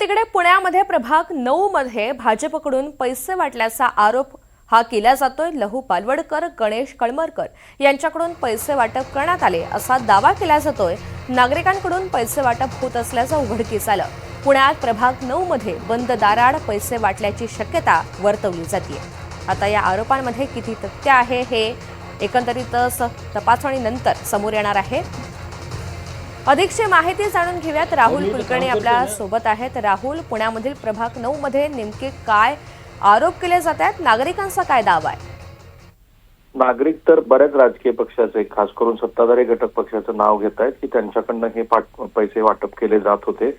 एकीकडे पुण्यामध्ये प्रभाग 9 मध्ये भाजपकडून पैसे वाटल्याचा आरोप हा केला जातोय। लहू पालवडकर, गणेश कळमरकर यांच्याकडून पैसे वाटप करण्यात आले असा दावा केला जातोय। नागरिकांकडून पैसे वाटप होत असल्याचं उघडकीस आलं। पुण्यात प्रभाग 9 मध्ये बंद दाराआड पैसे वाटल्याची शक्यता वर्तवली जाते। आता या आरोपांमध्ये किती तथ्य आहे हे एकंदरीतच तपासणीनंतर समोर येणार आहे। अधिकची माहिती जाणून घेऊयात। राहुल कुलकर्णी आपल्या सोबत आहेत। राहुल, पुण्यामधील प्रभाग 9 मध्ये नेमके काय आरोप केले जात आहेत? नागरिकांचा काय दावा आहे? नागरिक तर बऱ्याच राजकीय पक्षाचे, खास करून सत्ताधारी घटक पक्षाचं नाव घेत आहेत की त्यांच्याकडनं हे पैसे वाटप केले जात होते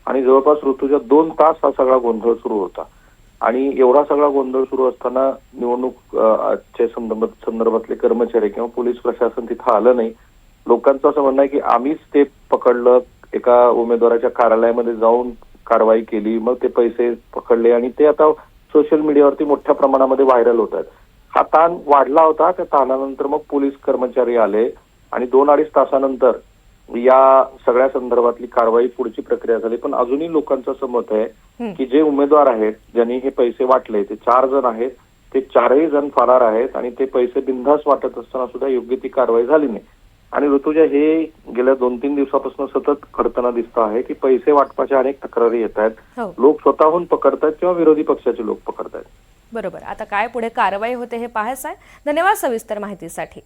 आणि जवळपास ऋतूच्या 2 तास हा सगळा गोंधळ सुरू होता। आणि एवढा सगळा गोंधळ सुरू असताना निवडणूक संदर्भातले कर्मचारी किंवा पोलीस प्रशासन तिथं आलं नाही। लोकांचं असं म्हणणं आहे की आम्हीच ते पकडलं, एका उमेदवाराच्या कार्यालयामध्ये जाऊन कारवाई केली, मग ते पैसे पकडले आणि ते आता सोशल मीडियावरती मोठ्या प्रमाणामध्ये व्हायरल होत आहेत। हा ताण वाढला होता। त्या ताणानंतर मग पोलीस कर्मचारी आले आणि 2-2.5 तासानंतर या सगळ्या संदर्भातली कारवाई पुढची प्रक्रिया झाली। पण अजूनही लोकांचं असं मत आहे की जे उमेदवार आहेत ज्यांनी हे पैसे वाटले ते 4 जण आहेत, ते 4ही जण फरार आहेत आणि ते पैसे बिनधास्त वाटत असताना सुद्धा योग्य ती कारवाई झाली नाही। आणि ऋतुजा, हे गेल्या 2-3 दिवसापासून सतत घडताना दिसत आहे की पैसे वाटपाच्या अनेक तक्रारी येत आहेत। लोक स्वतःहून पकडतायत किंवा विरोधी पक्षाचे लोक पकडतायत। बरोबर। आता काय पुढे कारवाई होते हे पाहायचं आहे। धन्यवाद सविस्तर माहितीसाठी।